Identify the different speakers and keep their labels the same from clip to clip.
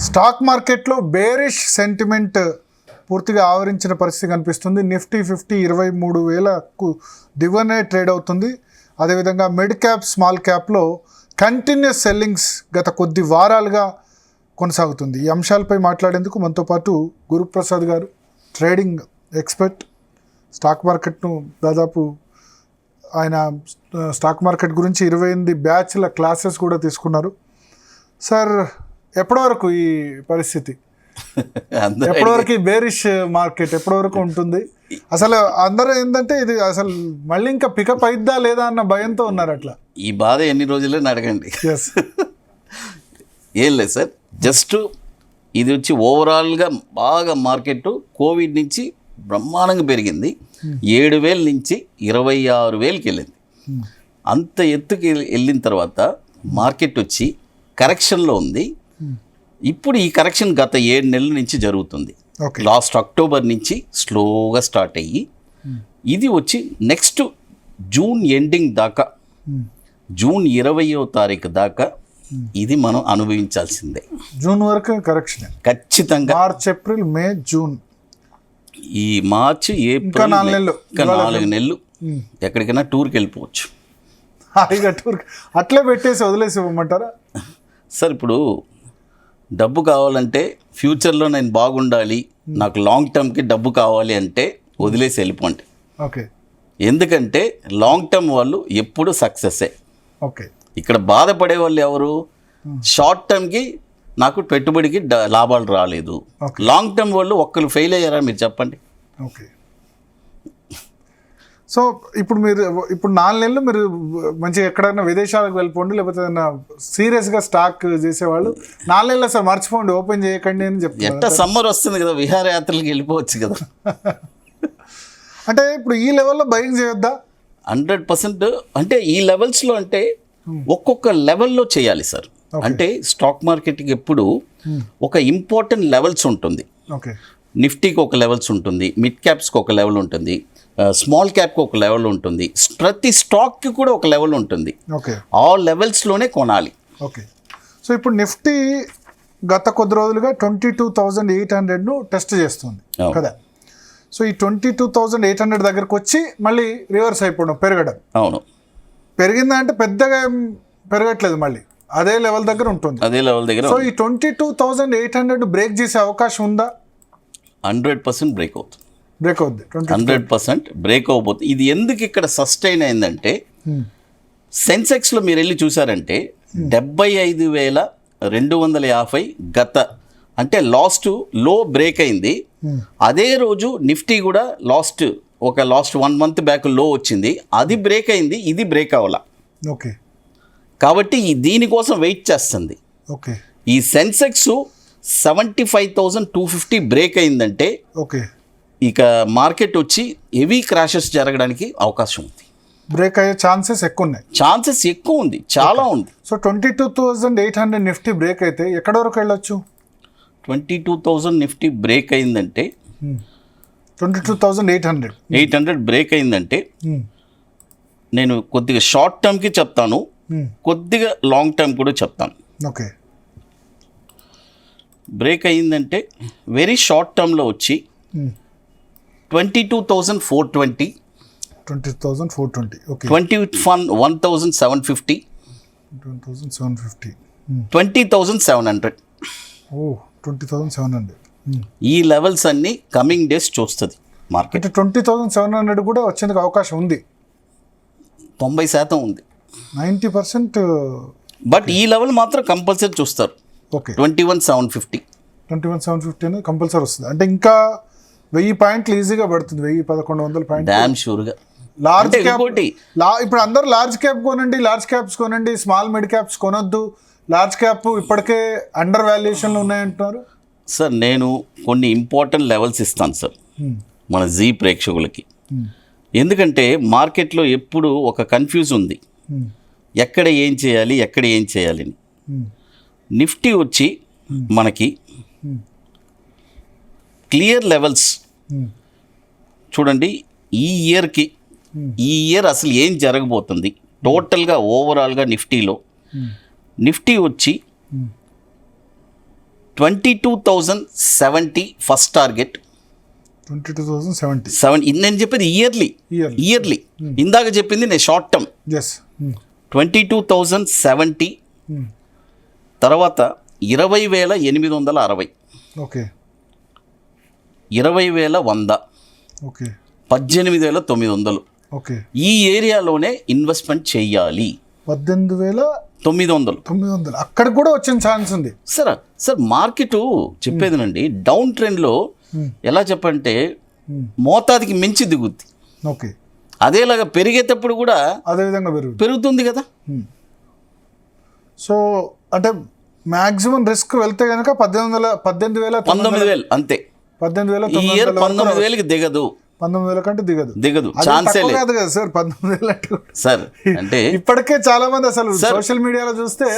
Speaker 1: Stock మార్కెట్లో bearish sentiment పూర్తిగా ఆవరించిన పరిస్థితి కనిపిస్తుంది. నిఫ్టీ 50 23,000కు దిగువనే ట్రేడ్ అవుతుంది. అదేవిధంగా మిడ్ క్యాప్ స్మాల్ క్యాప్లో కంటిన్యూస్ సెల్లింగ్స్ గత కొద్ది వారాలుగా కొనసాగుతుంది. ఈ అంశాలపై మాట్లాడేందుకు మనతో పాటు గురుప్రసాద్ గారు, ట్రేడింగ్ ఎక్స్పర్ట్, స్టాక్ మార్కెట్ను దాదాపు ఆయన స్టాక్ మార్కెట్ గురించి 28 బ్యాచ్ల క్లాసెస్ కూడా తీసుకున్నారు. సార్, ఎప్పటి వరకు ఈ పరిస్థితి, ఎప్పటి వరకు ఈ బేరిష్ మార్కెట్ ఎప్పటి వరకు ఉంటుంది? అసలు అందరూ ఏంటంటే ఇది అసలు మళ్ళీ ఇంకా పికప్ అయిద్దా లేదా అన్న భయంతో ఉన్నారు. అట్లా
Speaker 2: ఈ బాధ ఎన్ని రోజులే అడగండి. ఏం లేదు సార్, జస్ట్ ఇది వచ్చి ఓవరాల్గా బాగా మార్కెట్ కోవిడ్ నుంచి బ్రహ్మాండంగా పెరిగింది. 7,000 నుంచి 26,000కి వెళ్ళింది. అంత ఎత్తుకి వెళ్ళిన తర్వాత మార్కెట్ వచ్చి కరెక్షన్లో ఉంది. ఇప్పుడు ఈ కరెక్షన్ గత 7 నెలల నుంచి జరుగుతుంది. లాస్ట్ అక్టోబర్ నుంచి స్లోగా స్టార్ట్ అయ్యి ఇది వచ్చి నెక్స్ట్ జూన్ ఎండింగ్ దాకా, జూన్ 20వ తారీఖు దాకా ఇది మనం అనుభవించాల్సిందే.
Speaker 1: జూన్ వరకు కరెక్షన్
Speaker 2: ఖచ్చితంగా.
Speaker 1: మార్చ్, ఏప్రిల్, మే, జూన్,
Speaker 2: ఈ మార్చ్, ఏప్రిల్, ఇంకా 4 నెలలు ఎక్కడికైనా టూర్కి వెళ్ళిపోవచ్చు.
Speaker 1: అట్లే పెట్టేసి వదిలేసి ఇవ్వమంటారా
Speaker 2: సార్? ఇప్పుడు డబ్బు కావాలంటే, ఫ్యూచర్లో నేను బాగుండాలి, నాకు లాంగ్ టర్మ్కి డబ్బు కావాలి అంటే వదిలేసి వెళ్ళిపోండి.
Speaker 1: ఓకే.
Speaker 2: ఎందుకంటే లాంగ్ టర్మ్ వాళ్ళు ఎప్పుడు సక్సెస్సే.
Speaker 1: ఓకే. ఇక్కడ
Speaker 2: బాధపడే వాళ్ళు ఎవరు? షార్ట్ టర్మ్కి నాకు పెట్టుబడికి లాభాలు రాలేదు. లాంగ్ టర్మ్ వాళ్ళు ఒక్కరు ఫెయిల్ అయ్యారా మీరు చెప్పండి.
Speaker 1: ఓకే. సో ఇప్పుడు 4 నెలలు మీరు మంచిగా ఎక్కడైనా విదేశాలకు వెళ్ళిపోండి, లేకపోతే ఏదైనా సీరియస్గా స్టాక్ చేసేవాళ్ళు 4 నెలలు సార్ మర్చిపోండి, ఓపెన్ చేయకండి అని చెప్తారు.
Speaker 2: ఎట్ట సమ్మర్ వస్తుంది కదా, విహారయాత్రలకు వెళ్ళిపోవచ్చు కదా.
Speaker 1: అంటే ఇప్పుడు ఈ లెవెల్లో బయింగ్ చేయొద్దా?
Speaker 2: 100%. అంటే ఈ లెవెల్స్లో అంటే ఒక్కొక్క లెవెల్లో చేయాలి సార్. అంటే స్టాక్ మార్కెట్కి ఎప్పుడు ఒక ఇంపార్టెంట్ లెవెల్స్ ఉంటుంది.
Speaker 1: ఓకే.
Speaker 2: నిఫ్టీకి ఒక లెవెల్స్ ఉంటుంది, మిడ్ క్యాప్స్కి ఒక లెవెల్ ఉంటుంది, స్మాల్ క్యాప్కి ఒక లెవెల్ ఉంటుంది, ప్రతి స్టాక్కి కూడా ఒక లెవెల్ ఉంటుంది.
Speaker 1: ఓకే.
Speaker 2: ఆ లెవెల్స్లోనే కొనాలి.
Speaker 1: ఓకే. సో ఇప్పుడు నిఫ్టీ గత కొద్ది రోజులుగా 22,800ను టెస్ట్ చేస్తుంది కదా. సో ఈ 22,800 దగ్గరకు వచ్చి మళ్ళీ రివర్స్ అయిపోవడం, పెరగడం.
Speaker 2: అవును.
Speaker 1: పెరిగిందా అంటే పెద్దగా పెరగట్లేదు, మళ్ళీ అదే లెవెల్ దగ్గర ఉంటుంది.
Speaker 2: అదే లెవెల్ దగ్గర.
Speaker 1: సో ఈ 22,800 బ్రేక్ చేసే అవకాశం ఉందా?
Speaker 2: 100% బ్రేక్ అవుతుంది.
Speaker 1: బ్రేక్ అవుద్ది.
Speaker 2: 100% బ్రేక్ అవబోతుంది. ఇది ఎందుకు ఇక్కడ సస్టైన్ అయిందంటే, సెన్సెక్స్లో మీరు వెళ్ళి చూసారంటే 75,250 గత అంటే లాస్ట్ లో బ్రేక్ అయింది. అదే రోజు నిఫ్టీ కూడా లాస్ట్ 1 మంత్ బ్యాక్ లో వచ్చింది, అది బ్రేక్ అయింది, ఇది బ్రేక్ అవ్వాల.
Speaker 1: ఓకే.
Speaker 2: కాబట్టి దీనికోసం వెయిట్ చేస్తుంది.
Speaker 1: ఓకే.
Speaker 2: ఈ సెన్సెక్స్ 75,250 బ్రేక్ అయిందంటే
Speaker 1: ఓకే,
Speaker 2: ఇక మార్కెట్ వచ్చి హెవీ క్రాషెస్ జరగడానికి అవకాశం ఉంది.
Speaker 1: బ్రేక్ అయ్యే ఛాన్సెస్ ఎక్కువ ఉన్నాయి.
Speaker 2: ఛాన్సెస్ ఎక్కువ ఉంది, చాలా ఉంది.
Speaker 1: సో 22,800 నిఫ్టీ బ్రేక్ అయితే ఎక్కడ వరకు వెళ్ళొచ్చు?
Speaker 2: 22,000 నిఫ్టీ బ్రేక్ అయిందంటే
Speaker 1: 22,800
Speaker 2: బ్రేక్ అయిందంటే నేను కొద్దిగా షార్ట్ టర్మ్కి చెప్తాను, కొద్దిగా లాంగ్ టర్మ్ కూడా చెప్తాను.
Speaker 1: ఓకే.
Speaker 2: బ్రేక్ అయిందంటే వెరీ షార్ట్ టర్మ్లో వచ్చి 22,420,
Speaker 1: 20,420. ఓకే.
Speaker 2: 21,750, 20,700.
Speaker 1: ఓ, 20,700.
Speaker 2: ఈ లెవెల్స్ అన్ని కమింగ్ డేస్ చూస్తుంది మార్కెట్.
Speaker 1: 20,700 కూడా వచ్చేందుకు అవకాశం ఉంది.
Speaker 2: 90% ఉంది,
Speaker 1: 90%.
Speaker 2: బట్ ఈ లెవెల్ మాత్రం కంపల్సరీ చూస్తారు.
Speaker 1: ఓకే.
Speaker 2: 21,750
Speaker 1: అనేది కంపల్సరీ వస్తుంది. అంటే ఇంకా 1000 పాయింట్లు ఈజీగా పడుతుంది, 1,000-1,100 పాయింట్లు
Speaker 2: డ్యామ్ షూర్గా.
Speaker 1: లార్జ్ క్యాప్ ఇప్పుడు అందరూ లార్జ్ క్యాప్ కొనండి, లార్జ్ క్యాప్స్ కొనండి, స్మాల్ మిడ్ క్యాప్స్ కొనొద్దు, లార్జ్ క్యాప్ ఇప్పటికే అండర్ వాల్యుయేషన్లో ఉన్నాయంటున్నారు.
Speaker 2: సార్ నేను కొన్ని ఇంపార్టెంట్ లెవెల్స్ ఇస్తాను సార్ మన జీ ప్రేక్షకులకి. ఎందుకంటే మార్కెట్లో ఎప్పుడు ఒక కన్ఫ్యూజ్ ఉంది, ఎక్కడ ఏం చేయాలి, ఎక్కడ ఏం చేయాలని. నిఫ్టీ వచ్చి మనకి క్లియర్ లెవెల్స్ చూడండి. ఈ ఇయర్ అసలు ఏం జరగబోతుంది టోటల్గా ఓవరాల్గా నిఫ్టీలో. నిఫ్టీ వచ్చి 22,070 ఫస్ట్ టార్గెట్.
Speaker 1: 22,070.
Speaker 2: నేను చెప్పేది
Speaker 1: Yearly.
Speaker 2: ఇయర్లీ. ఇందాక చెప్పింది నేను షార్ట్ టర్మ్.
Speaker 1: ఎస్.
Speaker 2: 22,070. తర్వాత 20,860,
Speaker 1: ఓకే.
Speaker 2: 20,100,
Speaker 1: ఓకే.
Speaker 2: 18,900.
Speaker 1: ఓకే.
Speaker 2: ఈ ఏరియాలోనే ఇన్వెస్ట్మెంట్ చేయాలి.
Speaker 1: 18,900 అక్కడ కూడా వచ్చిన ఛాన్స్ ఉంది.
Speaker 2: సార్ మార్కెట్ చెప్పేదినండి, డౌన్ ట్రెండ్లో ఎలా చెప్పంటే మోతాదికి మించి దిగుద్ది.
Speaker 1: ఓకే.
Speaker 2: అదేలాగా పెరిగేటప్పుడు కూడా
Speaker 1: అదే విధంగా
Speaker 2: పెరుగుతుంది కదా.
Speaker 1: సో అంటే మ్యాక్సిమం రిస్క్ వెళ్తే కనుక
Speaker 2: 19,000 అంతే.
Speaker 1: 18,000
Speaker 2: ఈ ఇయర్ 19,000కి దిగదు.
Speaker 1: 19,000 కంటే దిగదు.
Speaker 2: ఛాన్సే లేదు
Speaker 1: కదా సార్ 19,000
Speaker 2: సార్. అంటే
Speaker 1: ఇప్పటికే చాలా మంది అసలు సోషల్ మీడియాలో చూస్తే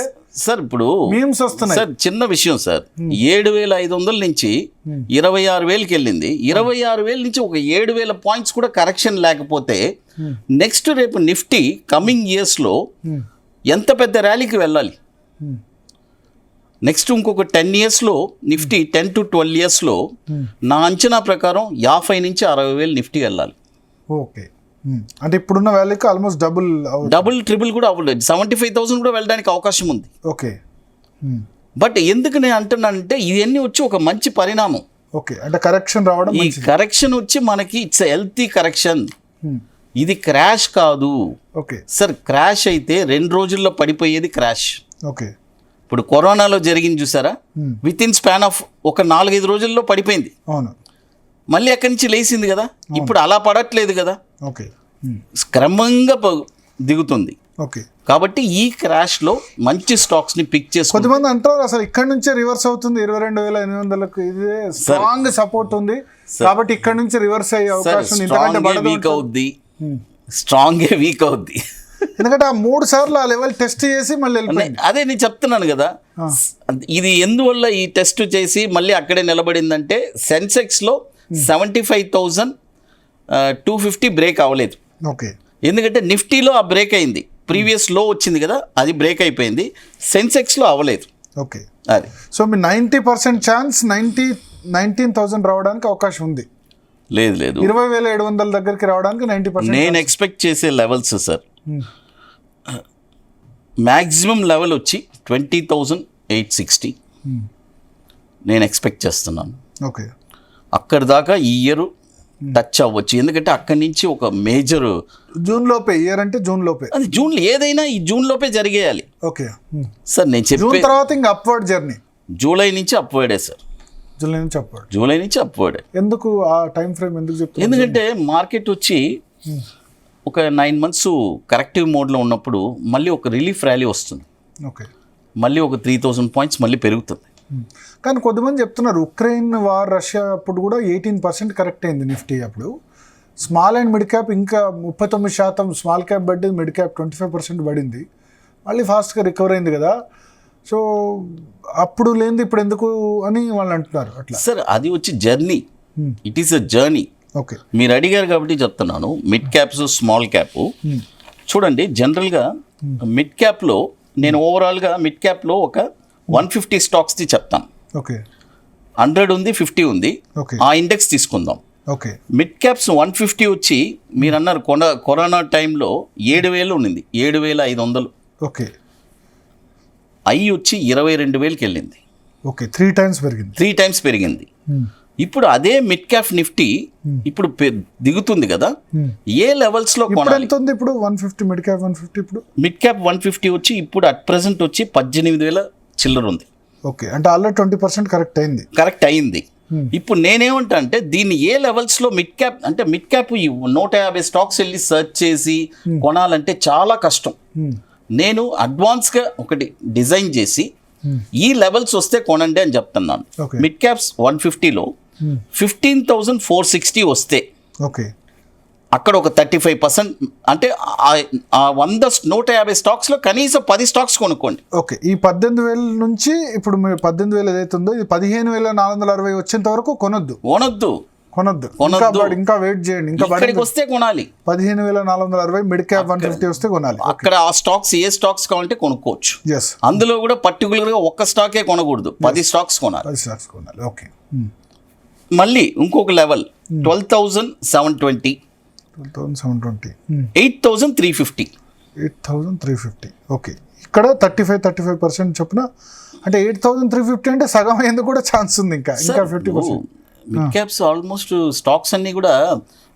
Speaker 2: సార్ ఇప్పుడు
Speaker 1: మీమ్స్ వస్తున్నాయి
Speaker 2: సార్. చిన్న విషయం సార్, 7,500 నుంచి 26,000కి వెళ్ళింది. 26,000 నుంచి ఒక 7,000 పాయింట్స్ కూడా కరెక్షన్ లేకపోతే నెక్స్ట్ రేపు నిఫ్టీ కమింగ్ ఇయర్స్లో ఎంత పెద్ద ర్యాలీకి వెళ్ళాలి. నెక్స్ట్ ఇంకొక 10 yearsలో నిఫ్టీ 10 to 12 yearsలో నా అంచనా ప్రకారం 50,000 నుంచి 60,000 నిఫ్టీ వెళ్ళాలి.
Speaker 1: ఓకే. అంటే ఇప్పుడున్న వాల్యూకి ఆల్మోస్ట్
Speaker 2: డబుల్ ట్రిపుల్ కూడా అవ్వలేదు. 75,000 కూడా వెళ్ళడానికి అవకాశం ఉంది.
Speaker 1: ఓకే.
Speaker 2: బట్ ఎందుకు నేను అంటున్నానంటే ఇవన్నీ వచ్చి ఒక మంచి పరిణామం.
Speaker 1: ఓకే. అంటే కరెక్షన్ రావడం,
Speaker 2: ఈ కరెక్షన్ వచ్చి మనకి ఇట్స్ హెల్తీ కరెక్షన్. ఇది క్రాష్ కాదు.
Speaker 1: Okay
Speaker 2: sir. క్రాష్ అయితే 2 రోజుల్లో పడిపోయేది క్రాష్.
Speaker 1: ఓకే.
Speaker 2: ఇప్పుడు కరోనాలో జరిగింది చూసారా, విత్ ఇన్ స్పాన్ ఆఫ్ ఒక 4-5 రోజుల్లో పడిపోయింది.
Speaker 1: అవును.
Speaker 2: మళ్ళీ అక్కడి నుంచి లేచింది కదా. ఇప్పుడు అలా పడట్లేదు కదా.
Speaker 1: ఓకే.
Speaker 2: క్రమంగా దిగుతుంది.
Speaker 1: ఓకే.
Speaker 2: కాబట్టి ఈ క్రాష్లో మంచి స్టాక్స్ని పిక్ చేసుకో.
Speaker 1: కొద్దిమంది అంటారు అసలు ఇక్కడ నుంచే రివర్స్ అవుతుంది 22,800కు, ఇదే స్ట్రాంగ్ సపోర్ట్ ఉంది కాబట్టి ఇక్కడ నుంచి రివర్స్ అయ్యే అవకాశం
Speaker 2: వీక్ అవుద్ది. స్ట్రాంగే వీక్ అవుద్ది.
Speaker 1: ఎందుకంటే ఆ 3 సార్లు ఆ లెవెల్ టెస్ట్ చేసి మళ్ళీ వెళ్ళిపోయింది.
Speaker 2: అదే నేను చెప్తున్నాను కదా. ఇది ఎందువల్ల ఈ టెస్ట్ చేసి మళ్ళీ అక్కడే నిలబడిందంటే సెన్సెక్స్లో 75,250 బ్రేక్ అవ్వలేదు.
Speaker 1: ఓకే.
Speaker 2: ఎందుకంటే నిఫ్టీలో ఆ బ్రేక్ అయింది. ప్రీవియస్ లో వచ్చింది కదా, అది బ్రేక్ అయిపోయింది. సెన్సెక్స్లో అవ్వలేదు.
Speaker 1: ఓకే.
Speaker 2: అది
Speaker 1: సో మీ 90% ఛాన్స్ 19,000 రావడానికి అవకాశం ఉంది.
Speaker 2: లేదు
Speaker 1: 20,700 దగ్గరికి రావడానికి 90%.
Speaker 2: నేను ఎక్స్పెక్ట్ చేసే లెవెల్స్ సార్, మ్యాక్సిమం లెవెల్ వచ్చి 20,860 నేను ఎక్స్పెక్ట్ చేస్తున్నాను.
Speaker 1: ఓకే.
Speaker 2: అక్కడి దాకా ఈ ఇయర్ టచ్ అవ్వచ్చు. ఎందుకంటే అక్కడి నుంచి ఒక మేజర్
Speaker 1: జూన్ లోపే, ఇయర్ అంటే జూన్ లోపే,
Speaker 2: అది జూన్ ఏదైనా ఈ జూన్ లోపే జరిగేయాలి.
Speaker 1: Okay
Speaker 2: sir. నేను చెప్పే
Speaker 1: తర్వాత ఇంకా అప్వర్డ్ జర్నీ
Speaker 2: జూలై నుంచి అప్వర్డే సార్.
Speaker 1: జూలై నుంచి అప్వర్డ్.
Speaker 2: ఎందుకు
Speaker 1: ఆ టైం ఫ్రేమ్ ఎందుకు చెప్తారు?
Speaker 2: ఎందుకంటే మార్కెట్ వచ్చి ఒక 9 months కరెక్టివ్ మోడ్లో ఉన్నప్పుడు మళ్ళీ ఒక రిలీఫ్ ర్యాలీ వస్తుంది.
Speaker 1: ఓకే.
Speaker 2: మళ్ళీ ఒక 3,000 points మళ్ళీ పెరుగుతుంది.
Speaker 1: కానీ కొద్దిమంది చెప్తున్నారు ఉక్రెయిన్ వార్, రష్యా అప్పుడు కూడా 18% కరెక్ట్ అయింది నిఫ్టీ. అప్పుడు స్మాల్ అండ్ మిడ్ క్యాప్ ఇంకా 39%, స్మాల్ క్యాప్ పడింది, మిడ్ క్యాప్ 25% పడింది. మళ్ళీ ఫాస్ట్గా రికవర్ అయింది కదా. సో అప్పుడు లేనిది ఇప్పుడు ఎందుకు అని వాళ్ళు అంటున్నారు అట్లా.
Speaker 2: సార్ అది వచ్చి journey, it is a journey.
Speaker 1: Okay.
Speaker 2: మీరు అడిగారు కాబట్టి చెప్తున్నాను. మిడ్ క్యాప్స్, స్మాల్ క్యాప్ చూడండి. జనరల్గా మిడ్ క్యాప్లో నేను ఓవరాల్గా మిడ్ క్యాప్లో ఒక 150 స్టాక్స్ది చెప్తాను.
Speaker 1: ఓకే.
Speaker 2: 100 ఉంది, 50 ఉంది.
Speaker 1: ఓకే.
Speaker 2: ఆ ఇండెక్స్ తీసుకుందాం.
Speaker 1: ఓకే.
Speaker 2: మిడ్ క్యాప్స్ 150 వచ్చి మీరు అన్నారు కరోనా టైంలో 7,000 ఉండింది, 7,500.
Speaker 1: ఓకే.
Speaker 2: ఐ వచ్చి 22,000కి వెళ్ళింది.
Speaker 1: ఓకే. 3 times పెరిగింది.
Speaker 2: ఇప్పుడు అదే మిడ్ క్యాప్ నిఫ్టీ ఇప్పుడు దిగుతుంది కదా. ఏ లెవెల్స్లో కొనాలి?
Speaker 1: ఇప్పుడు 150 మిడ్ క్యాప్ 150 ఇప్పుడు
Speaker 2: మిడ్ క్యాప్ 150 వచ్చి ఇప్పుడు అట్ ప్రెసెంట్ వచ్చి 18,000 చిల్లర ఉంది.
Speaker 1: ఓకే. అంటే ఆల్రెడీ 20% కరెక్ట్ అయింది.
Speaker 2: ఇప్పుడు నేనేమంటా అంటే దీన్ని ఏ లెవెల్స్లో మిడ్ క్యాప్ అంటే మిడ్ క్యాప్ 150 స్టాక్స్ వెళ్ళి సెర్చ్ చేసి కొనాలంటే చాలా కష్టం. నేను అడ్వాన్స్గా ఒకటి డిజైన్ చేసి ఈ లెవెల్స్ వస్తే కొనండి అని చెప్తున్నాను. మిడ్ క్యాప్స్ 150లో 15,460 వస్తే
Speaker 1: ఓకే
Speaker 2: అక్కడ ఒక 35% అంటే ఆ 150 స్టాక్స్లో కనీసం 10 స్టాక్స్ కొనుక్కోండి.
Speaker 1: ఓకే. ఈ 18,000 నుంచి ఇప్పుడు మీరు 18,000 ఏదైతే ఉందో ఇది 15,460 వచ్చేంత వరకు కొనొద్దు. కొనొద్దు,
Speaker 2: కొనొద్దు.
Speaker 1: ఇంకా వెయిట్ చేయండి, ఇంకా
Speaker 2: ఇక్కడికి వస్తే కొనాలి.
Speaker 1: 15,460 మిడ్ క్యాప్ 150 వస్తే కొనాలి.
Speaker 2: అక్కడ ఆ స్టాక్స్ ఏ స్టాక్స్ కావాలంటే కొనుక్కోవచ్చు.
Speaker 1: ఎస్,
Speaker 2: అందులో కూడా పర్టికులర్గా ఒక్క స్టాకే కొనకూడదు, 10 స్టాక్స్ కొనాలి.
Speaker 1: 10 స్టాక్స్ కొనాలి. ఓకే.
Speaker 2: మళ్ళీ ఇంకొక లెవెల్ 12,720,
Speaker 1: 12,720,
Speaker 2: 8,350.
Speaker 1: 8,350. ఓకే. ఇక్కడ 35% చొప్పున అంటే 8,350 అంటే సగం అయ్యేందుకు కూడా ఛాన్స్ ఉంది. ఇంకా 50%.
Speaker 2: మిడ్ క్యాప్స్ ఆల్మోస్ట్ స్టాక్స్ అన్ని కూడా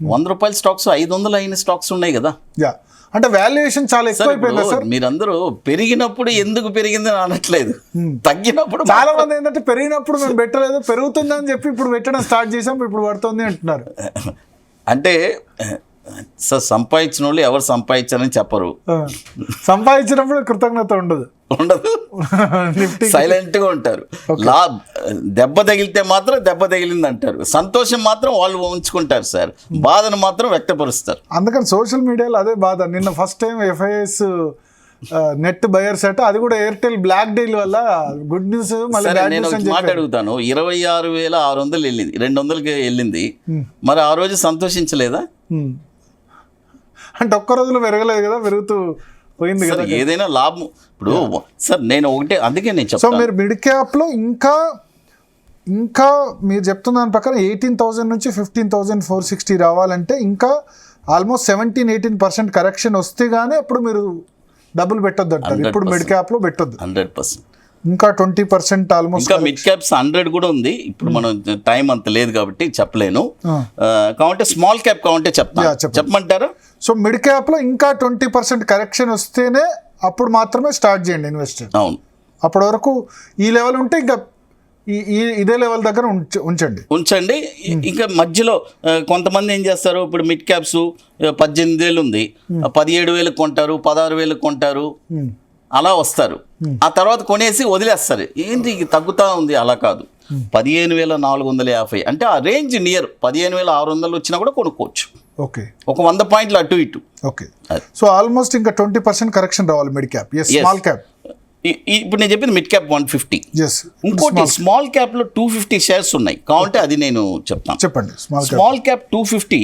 Speaker 2: 100 రూపాయల స్టాక్స్ 500 అయిన స్టాక్స్ ఉన్నాయి కదా.
Speaker 1: యా, అంటే వాల్యుయేషన్ చాలా ఎక్కువ అయిపోయిందా సార్?
Speaker 2: మీరందరూ పెరిగినప్పుడు ఎందుకు పెరిగిందని అనట్లేదు, తగ్గినప్పుడు
Speaker 1: చాలా మంది ఏంటంటే పెరిగినప్పుడు మేము పెట్టలేదు, పెరుగుతుందని చెప్పి ఇప్పుడు పెట్టడం స్టార్ట్ చేసాం, ఇప్పుడు పడుతుంది అంటున్నారు.
Speaker 2: అంటే సార్ సంపాదించిన వాళ్ళు ఎవరు సంపాదించారని చెప్పరు,
Speaker 1: సంపాదించినప్పుడు కృతజ్ఞత ఉండదు.
Speaker 2: సైలెంట్ గా ఉంటారు. దెబ్బ తగిలితే మాత్రం దెబ్బ తగిలింది అంటారు, సంతోషం మాత్రం వాళ్ళు ఉంచుకుంటారు సార్, బాధను మాత్రం వ్యక్తపరుస్తారు.
Speaker 1: అందుకని సోషల్ మీడియాలో అదే బాధ. నిన్న first time FIS net buyers అట, అది కూడా ఎయిర్టెల్ బ్లాక్ డీల్ వల్ల గుడ్ న్యూస్. మళ్ళీ
Speaker 2: నేను ఒక మాట అడుగుతాను, 26,600 వెళ్ళింది, 200కి వెళ్ళింది, మరి ఆ రోజు సంతోషించలేదా?
Speaker 1: అంటే ఒక్క రోజులో పెరగలేదు కదా, పెరుగుతూ పోయింది కదా.
Speaker 2: ఏదైనా లాభం ఇప్పుడు సార్ నేను ఒకటే, అందుకే నేను
Speaker 1: సో
Speaker 2: చెప్తాను.
Speaker 1: మీరు మిడ్ క్యాప్లో ఇంకా మీరు చెప్తున్న దాని ప్రకారం 18,000 నుంచి 15,460 రావాలంటే ఇంకా ఆల్మోస్ట్ 17-18% కరెక్షన్ వస్తే గానీ అప్పుడు మీరు డబ్బులు పెట్టొద్దు అంటారు. ఇప్పుడు మిడ్ క్యాప్లో పెట్టొద్దు.
Speaker 2: 100%.
Speaker 1: ఇంకా 20% ఆల్మోస్ట్.
Speaker 2: ఇంకా మిడ్ క్యాప్స్ 100 కూడా ఉంది. ఇప్పుడు మనం టైం అంత లేదు కాబట్టి చెప్పలేను. కావాలంటే స్మాల్ క్యాప్ కావాలంటే చెప్పమంటారా?
Speaker 1: సో మిడ్ క్యాప్లో ఇంకా 20% కరెక్షన్ వస్తేనే అప్పుడు మాత్రమే స్టార్ట్ చేయండి ఇన్వెస్ట్.
Speaker 2: అవును,
Speaker 1: అప్పటి వరకు ఈ లెవెల్ ఉంటే ఇంకా ఇదే లెవెల్ దగ్గర ఉంచండి.
Speaker 2: ఇంకా మధ్యలో కొంతమంది ఏం చేస్తారు, ఇప్పుడు మిడ్ క్యాప్స్ 18,000 ఉంది, 17,000 కొంటారు, 16,000 కొంటారు, అలా వస్తారు. ఆ తర్వాత కొనేసి వదిలేస్తారు. ఏంటి తగ్గుతా ఉంది, అలా కాదు. 15,450 అంటే ఆ రేంజ్ నియర్ 15,600 వచ్చినా కూడా కొనుక్కోవచ్చు.
Speaker 1: ఓకే,
Speaker 2: ఒక 100 పాయింట్లు అటు ఇటు.
Speaker 1: ఓకే, సో ఆల్మోస్ట్ ఇంకా 20% కరెక్షన్ రావాలి మిడ్ క్యాప్. స్మాల్ క్యాప్
Speaker 2: ఇప్పుడు నేను చెప్పింది మిడ్ క్యాప్ 150. ఇంకోటి స్మాల్ క్యాప్ లో 250 షేర్స్ ఉన్నాయి, కావాలంటే అది నేను చెప్తాను.
Speaker 1: చెప్పండి.
Speaker 2: స్మాల్ క్యాప్ 250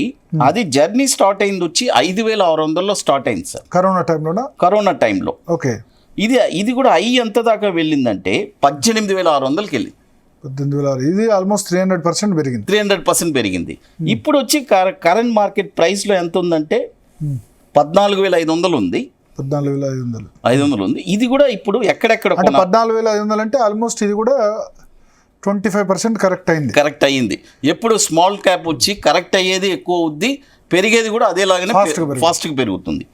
Speaker 2: అది జర్నీ స్టార్ట్ అయింది వచ్చి 5,600లో స్టార్ట్ అయింది సార్, కరోనా టైంలో.
Speaker 1: ఓకే,
Speaker 2: ఇది కూడా ఎంత దాకా వెళ్ళిందంటే 18,600కి వెళ్ళింది.
Speaker 1: 18,000, ఇది ఆల్మోస్ట్ 300% పెరిగింది.
Speaker 2: 300% పెరిగింది. ఇప్పుడు వచ్చి కరెంట్ మార్కెట్ ప్రైస్ లో ఎంత ఉందంటే 14,500 ఉంది.
Speaker 1: 14,500
Speaker 2: ఉంది. ఇది కూడా ఇప్పుడు ఎక్కడెక్కడ
Speaker 1: 14,500 అంటే ఆల్మోస్ట్ ఇది కూడా 25% కరెక్ట్ అయింది. ఎప్పుడు స్మాల్ క్యాప్ వచ్చి కరెక్ట్ అయ్యేది ఎక్కువ అవుద్ది, పెరిగేది కూడా అదేలాగానే ఫాస్ట్గా పెరుగుతుంది.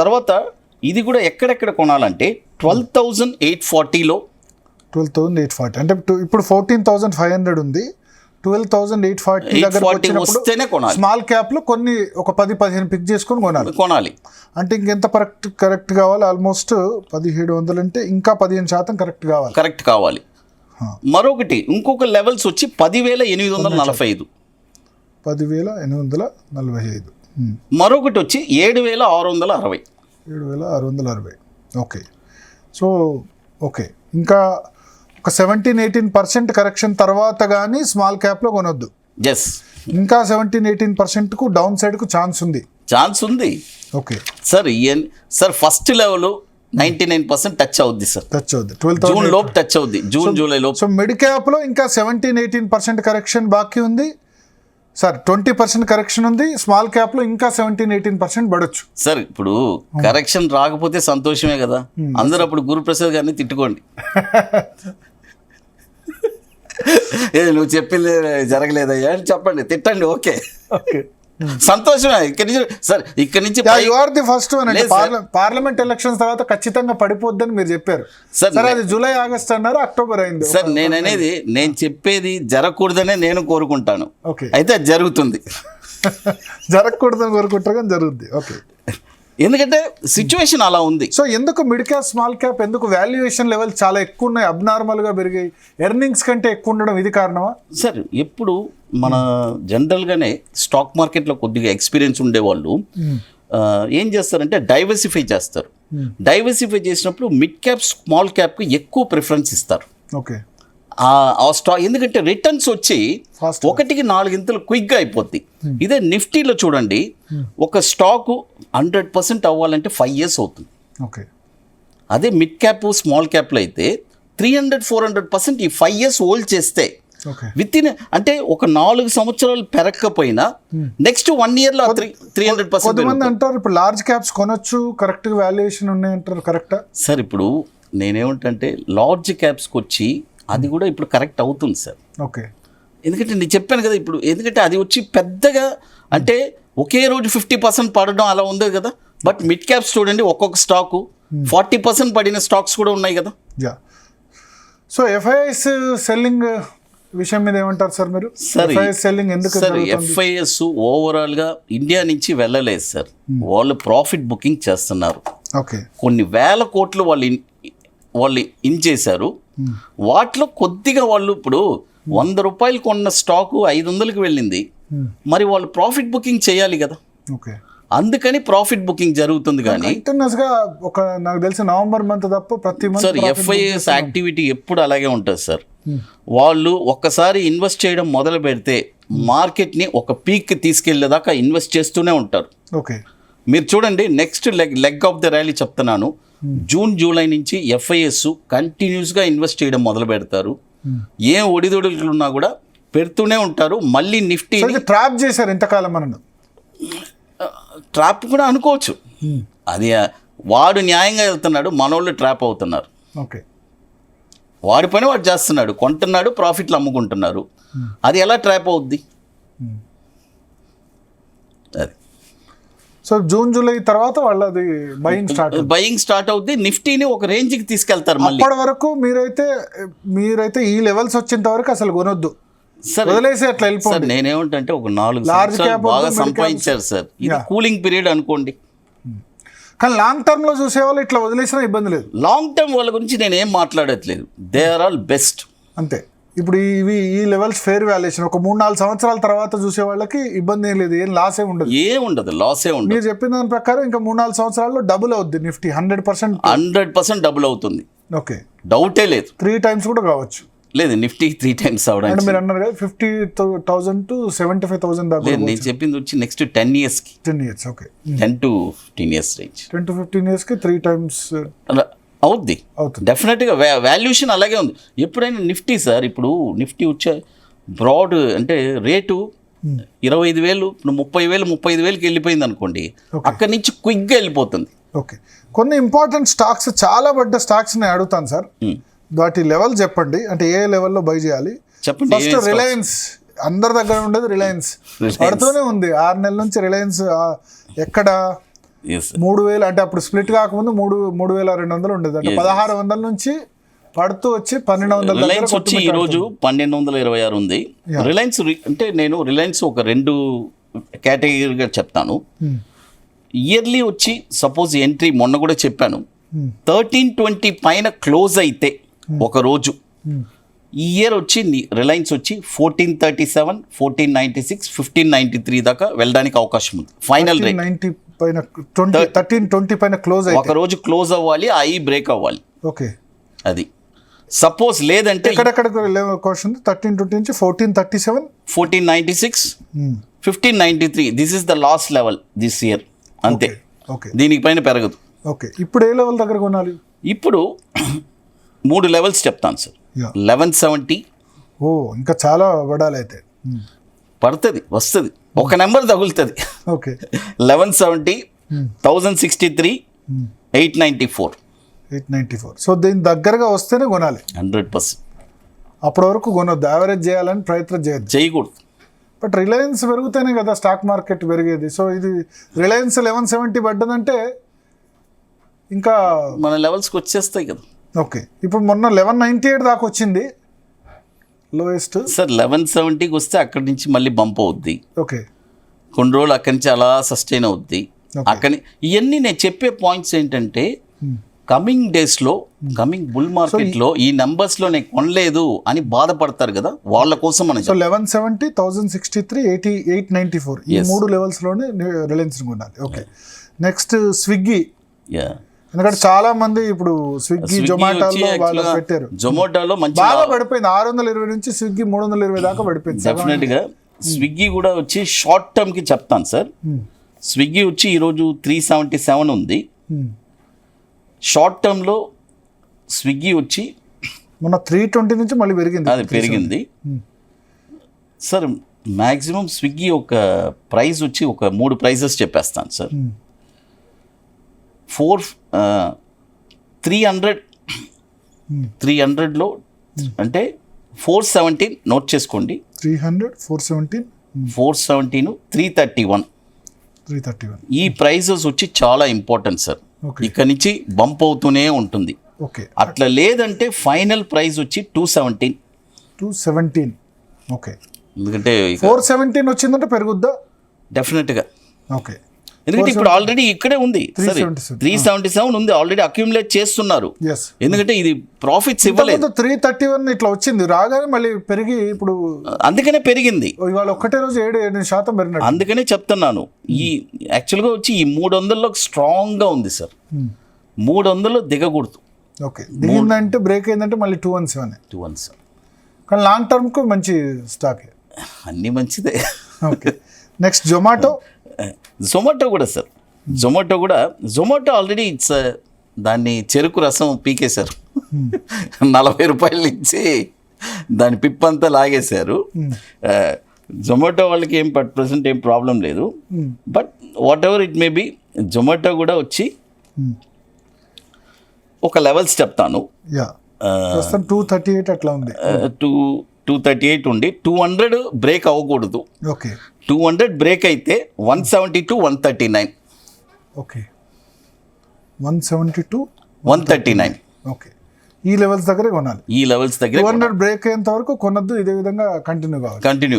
Speaker 2: తర్వాత ఇది కూడా ఎక్కడెక్కడ కొనాలంటే 12,840లో.
Speaker 1: 12,840 అంటే ఇప్పుడు 14,500 ఉంది. 12,840 దగ్గర
Speaker 2: వస్తేనే కొనాలి.
Speaker 1: స్మాల్ క్యాప్ లో కొన్ని ఒక 10-15 పిక్ చేసుకొని కొనాలి. అంటే ఇంకెంత కరెక్ట్ కావాలి? ఆల్మోస్ట్ 1,700 అంటే ఇంకా 15% కరెక్ట్ కావాలి.
Speaker 2: మరొకటి ఇంకొక లెవెల్స్ వచ్చి 10,845.
Speaker 1: 10,845.
Speaker 2: మరొకటి వచ్చి 7,660.
Speaker 1: 7,660. ఓకే, సో ఓకే, ఇంకా ఒక 17-18% కరెక్షన్ తర్వాత కానీ స్మాల్ క్యాప్లో కొనొద్దు. ఇంకా 17-18% డౌన్ సైడ్కు ఛాన్స్ ఉంది. Okay
Speaker 2: sir first level 99% touch అవుద్ది సార్, జూన్ లోపు టచ్ అవుద్ది, జూలై లోపు.
Speaker 1: సో మిడ్ క్యాప్లో ఇంకా 17-18% కరెక్షన్ బాకీ ఉంది సార్, 20% కరెక్షన్ ఉంది. స్మాల్ క్యాప్లో ఇంకా 17-18% పడవచ్చు
Speaker 2: సార్. ఇప్పుడు కరెక్షన్ రాకపోతే సంతోషమే కదా, అందరూ అప్పుడు గురుప్రసాద్ గారిని తిట్టుకోండి. నువ్వు చెప్పింది జరగలేదయ్యా అని చెప్పండి, తిట్టండి, ఓకే, సంతోషమే. ఇక్కడ నుంచి
Speaker 1: ఫస్ట్ పార్లమెంట్ ఎలక్షన్స్ తర్వాత ఖచ్చితంగా పడిపోద్దని మీరు చెప్పారు సార్. అది జూలై ఆగస్ట్ అన్నారు, అక్టోబర్ అయింది
Speaker 2: సార్. నేను చెప్పేది జరగకూడదనే నేను కోరుకుంటాను, అయితే అది జరుగుతుంది.
Speaker 1: జరగకూడదని కోరుకుంటారు కానీ జరుగుద్ది. ఓకే,
Speaker 2: ఎందుకంటే సిచ్యువేషన్ అలా ఉంది.
Speaker 1: సో ఎందుకు మిడ్ క్యాప్ స్మాల్ క్యాప్ ఎందుకు వాల్యుయేషన్ లెవెల్ చాలా ఎక్కువ ఉన్నాయి, అబ్నార్మల్గా పెరిగాయి, ఎర్నింగ్స్ కంటే ఎక్కువ ఉండడం ఇది కారణమా
Speaker 2: సార్? ఎప్పుడు మన జనరల్గానే స్టాక్ మార్కెట్లో కొద్దిగా ఎక్స్పీరియన్స్ ఉండేవాళ్ళు ఏం చేస్తారంటే డైవర్సిఫై చేస్తారు. డైవర్సిఫై చేసినప్పుడు మిడ్ క్యాప్ స్మాల్ క్యాప్కి ఎక్కువ ప్రిఫరెన్స్ ఇస్తారు.
Speaker 1: ఓకే,
Speaker 2: ఆ స్టాక్ ఎందుకంటే రిటర్న్స్ వచ్చి
Speaker 1: Fast.
Speaker 2: 1కి 4 ఇంతలు క్విక్గా అయిపోద్ది. ఇదే నిఫ్టీలో చూడండి, ఒక స్టాకు 100% అవ్వాలంటే 5 years అవుతుంది.
Speaker 1: ఓకే.
Speaker 2: అదే మిడ్ క్యాప్ స్మాల్ క్యాప్లో అయితే 300-400% ఈ 5 years హోల్డ్ చేస్తే
Speaker 1: ఓకే.
Speaker 2: విత్ ఇన్ అంటే ఒక 4 సంవత్సరాలు పెరగకపోయినా నెక్స్ట్ 1 yearలో 300%
Speaker 1: కొంతమంది అంటారు ఇప్పుడు లార్జ్ క్యాప్స్ కొనొచ్చు, కరెక్ట్గా వాల్యుయేషన్ ఉన్నాయంటారు, కరెక్టా?
Speaker 2: సార్ ఇప్పుడు నేనేమంటే లార్జ్ క్యాప్స్కి వచ్చి అది కూడా ఇప్పుడు కరెక్ట్ అవుతుంది సార్.
Speaker 1: ఓకే.
Speaker 2: ఎందుకంటే నేను చెప్పాను కదా ఇప్పుడు, ఎందుకంటే అది వచ్చి పెద్దగా అంటే ఒకే రోజు 50% పడడం అలా ఉంది కదా. బట్ మిడ్ క్యాప్స్ చూడండి, ఒక్కొక్క స్టాకు 40% పడిన స్టాక్స్ కూడా ఉన్నాయి కదా.
Speaker 1: యా. సో ఎఫ్ఐఎస్ సెల్లింగ్ విషయం మీద ఏమంటారు సార్ మీరు?
Speaker 2: సార్
Speaker 1: ఎఫ్ఐఎస్ సెల్లింగ్ ఎందుకు
Speaker 2: సార్
Speaker 1: జరుగుతుంది?
Speaker 2: ఎఫ్ఐఎస్ ఓవరాల్గా ఇండియా నుంచి వెళ్ళలేదు సార్. వాళ్ళు ప్రాఫిట్ బుకింగ్ చేస్తున్నారు.
Speaker 1: ఓకే.
Speaker 2: కొన్ని వేల కోట్లు వాళ్ళు ఇన్ చేశారు. వాటిలో కొద్దిగా వాళ్ళు ఇప్పుడు 100 రూపాయలు కొన్న స్టాకు 500కి వెళ్ళింది. మరి వాళ్ళు ప్రాఫిట్ బుకింగ్ చేయాలి కదా.
Speaker 1: ఓకే.
Speaker 2: అందుకని ప్రాఫిట్ బుకింగ్ జరుగుతుంది. కానీ
Speaker 1: కంటిన్యూస్ గా ఒక నాకు తెలిసి నవంబర్ మంత్ తప్ప ప్రతి మంత్
Speaker 2: సార్ ఎఫ్ఐఎస్ యాక్టివిటీ ఎప్పుడు అలాగే ఉంటుంది సార్. వాళ్ళు ఒక్కసారి ఇన్వెస్ట్ చేయడం మొదలు పెడితే మార్కెట్ని ఒక పీక్ తీసుకెళ్లేదాకా ఇన్వెస్ట్ చేస్తూనే ఉంటారు.
Speaker 1: ఓకే.
Speaker 2: మీరు చూడండి, next leg of the rally చెప్తున్నాను. జూన్ జూలై నుంచి ఎఫ్ఐఎస్ కంటిన్యూస్గా ఇన్వెస్ట్ చేయడం మొదలు పెడతారు. ఏం ఒడిదొడుకులు ఉన్నా కూడా పెడుతూనే ఉంటారు. మళ్ళీ నిఫ్టీ
Speaker 1: ట్రాప్ చేశారు ఇంతకాలం మనం,
Speaker 2: ట్రాప్ కూడా అనుకోవచ్చు. అది వాడు న్యాయంగా వెళ్తున్నాడు, మనోళ్ళు ట్రాప్ అవుతున్నారు.
Speaker 1: ఓకే.
Speaker 2: వాడి పని వాడు చేస్తున్నాడు, కొంటున్నాడు, ప్రాఫిట్లు అమ్ముకుంటున్నారు. అది ఎలా ట్రాప్ అవుద్ది? అది
Speaker 1: సో జూన్ జూలై తర్వాత వాళ్ళది బయింగ్ స్టార్ట్
Speaker 2: అవుద్ది. నిఫ్టీని ఒక రేంజ్కి తీసుకెళ్తారు. మళ్ళీ
Speaker 1: అప్పటి వరకు మీరైతే ఈ లెవెల్స్ వచ్చేంత వరకు అసలు కొనొద్దు, వదిలేసి అట్లా వెళ్ళిపోండి.
Speaker 2: నేనేమంటే ఒక 4 సంవత్సరాలు బాగా సంపాదించారు సార్, ఇది కూలింగ్ పీరియడ్ అనుకోండి.
Speaker 1: కానీ లాంగ్ టర్మ్ లో చూసే వాళ్ళు ఇట్లా వదిలేసినా ఇబ్బంది లేదు.
Speaker 2: లాంగ్ టర్మ్ వాళ్ళ గురించి నేనేం మాట్లాడట్లేదు, దే ఆర్ ఆల్ బెస్ట్
Speaker 1: అంతే. ఇప్పుడు ఈ లెవెల్స్ ఫేర్ వాల్యుయేషన్ ఒక 3-4 సంవత్సరాల తర్వాత చూసే వాళ్ళకి ఇబ్బంది ఏం లేదు, ఏం లాస్
Speaker 2: ఉండదు. లాసే ఉండదు.
Speaker 1: మీరు చెప్పిన దాని ప్రకారం ఇంకా 3-4 సంవత్సరాల్లో డబుల్ అవుద్ది నిఫ్టీ, 100%
Speaker 2: డబుల్ అవుతుంది.
Speaker 1: ఓకే.
Speaker 2: డౌటే లేదు.
Speaker 1: 3 times కూడా కావచ్చు.
Speaker 2: లేదు, నిఫ్టీ 3 times అవడానికి
Speaker 1: మీరు అన్నారు కదా 50,000 to 75,000 దాకా.
Speaker 2: నేను చెప్పింది వచ్చి next 10 yearsకి
Speaker 1: 10 years. Okay.
Speaker 2: 10 to 15 years range,
Speaker 1: 10 to 15 yearsకి 3 times
Speaker 2: అవుద్ది డెఫినెట్గా. వాల్యుయేషన్ అలాగే ఉంది. ఎప్పుడైనా నిఫ్టీ సార్, ఇప్పుడు నిఫ్టీ వచ్చే బ్రాడ్ అంటే రేటు 25,000, 30,000, 35,000కి వెళ్ళిపోయింది అనుకోండి, అక్కడి నుంచి క్విక్గా వెళ్ళిపోతుంది.
Speaker 1: ఓకే. కొన్ని ఇంపార్టెంట్ స్టాక్స్, చాలా పెద్ద స్టాక్స్ నేను అడుగుతాను సార్, వాటి లెవెల్ చెప్పండి, అంటే ఏ లెవెల్లో బై చేయాలి
Speaker 2: చెప్పండి.
Speaker 1: ఫస్ట్ రిలయన్స్, అందరి దగ్గర ఉండేది రిలయన్స్, పడుతూనే ఉంది 6 నెలల నుంచి. రిలయన్స్ ఎక్కడ 3,000 అంటే అప్పుడు స్ప్లిట్ కాకముందు 3,200 ఉండేది, అంటే 1,600 నుంచి పడుతూ వచ్చి 1,200.
Speaker 2: రిలయన్స్ వచ్చి ఈ రోజు 1,226 ఉంది. రిలయన్స్ అంటే నేను రిలయన్స్ ఒక 2 కేటగిరీగా చెప్తాను. ఇయర్లీ వచ్చి సపోజ్ ఎంట్రీ మొన్న కూడా చెప్పాను, 1320 పైన క్లోజ్ అయితే ఒక రోజు, ఈ ఇయర్ వచ్చి రిలయన్స్ వచ్చి 1437, 1496, 1593 దాకా వెళ్ళడానికి అవకాశం ఉంది. ఫైనల్ రేట్
Speaker 1: 1320 పైన క్లోజ్ అయితే
Speaker 2: ఒక రోజు క్లోజ్ అవ్వాలి, ఐ బ్రేక్ అవ్వాలి.
Speaker 1: ఓకే.
Speaker 2: అది సపోజ్ లేదంటే
Speaker 1: ఎక్కడెక్కడ క్వశ్చన్ 1320 నుంచి 1437,
Speaker 2: 1496, 1593 this is the last level this year, అంతే.
Speaker 1: ఓకే.
Speaker 2: దీనికి పైన పెరగదు.
Speaker 1: ఓకే. ఇప్పుడు ఏ లెవెల్ దగ్గర కొనాలి?
Speaker 2: ఇప్పుడు 3 లెవెల్స్ చెప్తాను సార్. 1170.
Speaker 1: ఇంకా చాలా పడాలి అయితే.
Speaker 2: పడుతుంది, వస్తుంది, ఒక నెంబర్ తగులుతుంది.
Speaker 1: ఓకే.
Speaker 2: 1170, 1063, 894.
Speaker 1: సో దీని దగ్గరగా వస్తేనే కొనాలి
Speaker 2: 100%.
Speaker 1: అప్పటి వరకు కొనొద్దు, యావరేజ్ చేయాలని ప్రయత్నం
Speaker 2: చేయకూడదు.
Speaker 1: బట్ రిలయన్స్ పెరిగితేనే కదా స్టాక్ మార్కెట్ పెరిగేది. సో ఇది రిలయన్స్ 1170 పడ్డదంటే ఇంకా
Speaker 2: మన లెవెల్స్కి వచ్చేస్తాయి కదా.
Speaker 1: ఓకే. ఇప్పుడు మొన్న 1198 దాకా వచ్చింది లోయెస్ట్
Speaker 2: సార్. 1170కి వస్తే అక్కడి నుంచి మళ్ళీ బంప్ అవుద్ది.
Speaker 1: ఓకే.
Speaker 2: కొన్ని రోజులు అక్కడి నుంచి అలా సస్టైన్ అవుద్ది. అక్కడి ఇవన్నీ నేను చెప్పే పాయింట్స్ ఏంటంటే, కమింగ్ డేస్లో, కమింగ్ బుల్ మార్కెట్లో ఈ నెంబర్స్లో నేను కొనలేదు అని బాధపడతారు కదా, వాళ్ళ కోసం మనం.
Speaker 1: సో 1170, 1063, 894 ఈ 3 లెవెల్స్లోనే రిలయన్స్ కొనాలి. ఓకే. నెక్స్ట్ స్విగ్గీ ఎందుకంటే చాలా మంది ఇప్పుడు స్విగ్గీ జొమాటోలో వాళ్ళు పెట్టారు,
Speaker 2: జొమాటోలో మంచి
Speaker 1: బాగా పడిపోయింది. 620 నుంచి స్విగ్గీ 320 దాకా పడిపోయింది.
Speaker 2: డెఫినెట్గా స్విగ్గీ కూడా వచ్చి షార్ట్ టర్మ్కి చెప్తాను సార్. స్విగ్గీ వచ్చి ఈరోజు 377 ఉంది. షార్ట్ టర్మ్లో స్విగ్గీ వచ్చి
Speaker 1: మొన్న 320 నుంచి మళ్ళీ పెరిగింది.
Speaker 2: అది పెరిగింది సార్. మ్యాక్సిమం స్విగ్గీ ఒక ప్రైస్ వచ్చి ఒక 3 ప్రైజెస్ చెప్పేస్తాను సార్. 300లో అంటే 417 నోట్ చేసుకోండి.
Speaker 1: 300, 417,
Speaker 2: 417, 331. ఈ ప్రైజెస్ వచ్చి చాలా ఇంపార్టెంట్ సార్. ఇక్కడ నుంచి బంప్ అవుతూనే ఉంటుంది.
Speaker 1: ఓకే,
Speaker 2: అట్లా లేదంటే ఫైనల్ ప్రైస్ వచ్చి 217.
Speaker 1: ఓకే,
Speaker 2: ఎందుకంటే
Speaker 1: 417 వచ్చిందంటే పెరుగుద్దా?
Speaker 2: డెఫినెట్గా.
Speaker 1: ఓకే,
Speaker 2: ఎందుకంటే ఇప్పుడు ఆల్రెడీ ఇక్కడే ఉంది. సరే 377 ఉంది, ఆల్రెడీ అక్యూములేట్ చేస్తున్నారు. ఎందుకంటే ఇది ప్రాఫిట్స్ ఇవ్వలేదు.
Speaker 1: 331 ఇట్లా వచ్చింది, రాగానే మళ్ళీ పెరిగి ఇప్పుడు
Speaker 2: అందుకనే పెరిగింది.
Speaker 1: ఇవాళ ఒక్కటే రోజు 7% పెరిగినట్టు.
Speaker 2: అందుకనే చెప్తున్నాను. ఈ యాక్చువల్గా వచ్చి ఈ 300లో స్ట్రాంగ్గా ఉంది సార్. 300లో దిగకూడదు.
Speaker 1: ఓకే, దిగిందంటే బ్రేక్ అయిందంటే మళ్ళీ 217. కానీ లాంగ్ టర్మ్కు మంచి స్టాక్,
Speaker 2: అన్నీ మంచిదే.
Speaker 1: ఓకే, నెక్స్ట్ జొమాటో
Speaker 2: కూడా సార్. జొమాటో ఆల్రెడీ ఇట్స్ దాన్ని చెరుకు రసం పీకేశారు. 40 రూపాయలు ఇచ్చి దాని పిప్పంతా లాగేశారు. జొమాటో వాళ్ళకి ఏం ప్రజెంట్ ఏం ప్రాబ్లం లేదు. But what ever it may be, Zomato కూడా వచ్చి ఒక లెవెల్స్ చెప్తాను.
Speaker 1: 238 అట్లా ఉంది.
Speaker 2: 238 ఉండి 200 బ్రేక్ అవ్వకూడదు.
Speaker 1: ఓకే,
Speaker 2: 200 బ్రేక్ అయితే 172, 139.
Speaker 1: ఓకే, 172,
Speaker 2: 139.
Speaker 1: ఓకే, ఈ లెవెల్స్ దగ్గర కొనాలి.
Speaker 2: ఈ లెవెల్స్ దగ్గర
Speaker 1: 200 బ్రేక్ అయ్యేంత వరకు కొనద్దు. ఇదే విధంగా కంటిన్యూ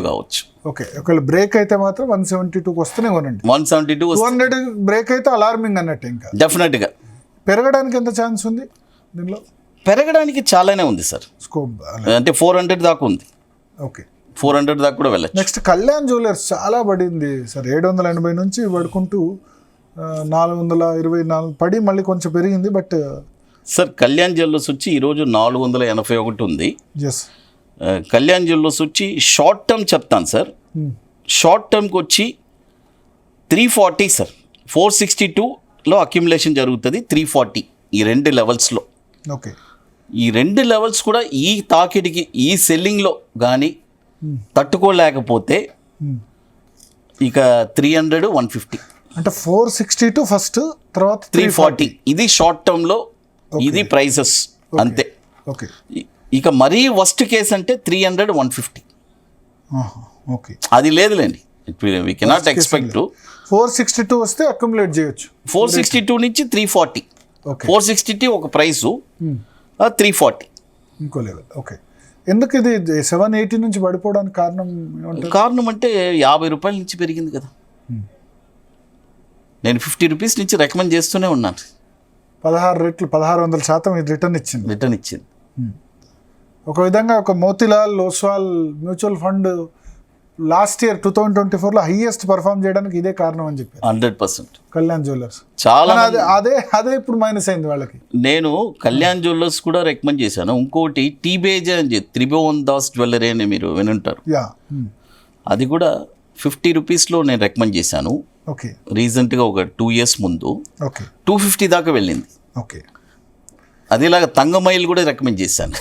Speaker 1: కావచ్చు. ఓకే, ఒకవేళ బ్రేక్ అయితే మాత్రం 172కి వస్తేనే కొనండి.
Speaker 2: 172,
Speaker 1: 200 బ్రేక్ అయితే అలార్మింగ్ అన్నట్టు. ఇంకా
Speaker 2: డెఫినెట్గా
Speaker 1: పెరగడానికి ఎంత ఛాన్స్ ఉంది దీనిలో?
Speaker 2: పెరగడానికి చాలానే ఉంది సార్.
Speaker 1: స్కోప్
Speaker 2: అంటే 400 దాకా ఉంది.
Speaker 1: ఓకే,
Speaker 2: 400 దాకా కూడా వెళ్ళచ్చు.
Speaker 1: నెక్స్ట్ కళ్యాణ్ జ్యువెలర్స్ చాలా పడింది సార్. 780 నుంచి పడుకుంటూ 424 పడి మళ్ళీ కొంచెం పెరిగింది. బట్
Speaker 2: సార్ కళ్యాణ్ జ్యువెలర్స్ వచ్చి ఈరోజు 481 ఉంది.
Speaker 1: ఎస్,
Speaker 2: కళ్యాణ్ జ్యువెలర్స్ వచ్చి షార్ట్ టర్మ్ చెప్తాను సార్. షార్ట్ టర్మ్కి వచ్చి 340 సార్. 462లో అక్యుములేషన్ జరుగుతుంది. 340 ఈ 2 లెవెల్స్లో.
Speaker 1: ఓకే,
Speaker 2: ఈ 2 లెవెల్స్ కూడా ఈ తాకిడికి ఈ సెల్లింగ్లో కానీ తట్టుకోలేకపోతే ఇక 300, 150
Speaker 1: అంటే 462 ఫస్ట్, తర్వాత
Speaker 2: 340 ఇది షార్ట్ టర్మ్లో. ఇది ప్రైసెస్ అంతే.
Speaker 1: ఓకే,
Speaker 2: ఇక మరీ వర్స్ట్ కేస్ అంటే 300, 150.
Speaker 1: ఓకే,
Speaker 2: అది లేదులేండి. We cannot expect.
Speaker 1: 462 వస్తే అక్యుములేట్ చేయొచ్చు.
Speaker 2: 462 నుంచి 340.
Speaker 1: ఓకే,
Speaker 2: 462 ఒక ప్రైసు, 340
Speaker 1: ఇంకో లెవెల్. ఓకే, ఎందుకు ఇది 780 నుంచి పడిపోవడానికి కారణం ఏమంటారు?
Speaker 2: కారణం అంటే 50 రూపాయల నుంచి పెరిగింది కదా. నేను 50 రూపీస్ నుంచి రికమెండ్ చేస్తూనే ఉన్నాను.
Speaker 1: 16 రెట్లు, 1600% ఇది రిటర్న్ ఇచ్చింది. ఒక విధంగా ఒక Motilal Oswal mutual fund last year 2024లో హైయెస్ట్ పర్ఫామ్ చేయడానికి ఇదే కారణం అని చెప్పారు.
Speaker 2: 100%
Speaker 1: కళ్యాణ్ జ్యువెలర్స్.
Speaker 2: చాలా
Speaker 1: అదే ఇప్పుడు మైనస్ అయింది వాళ్ళకి.
Speaker 2: నేను కళ్యాణ్ జ్యువెలర్స్ కూడా రికమెండ్ చేశాను. ఇంకోటి టీబేజే అని చెప్పి త్రిభువన్ దాస్ జ్యువెలరీ అని మీరు వినుంటారు. అది కూడా 50 రూపీస్లో నేను రికమెండ్ చేశాను.
Speaker 1: ఓకే,
Speaker 2: రీసెంట్గా ఒక 2 years ముందు.
Speaker 1: ఓకే,
Speaker 2: 250 దాకా వెళ్ళింది.
Speaker 1: ఓకే,
Speaker 2: అదేలాగా తంగమైల్ కూడా రికమెండ్ చేశాను.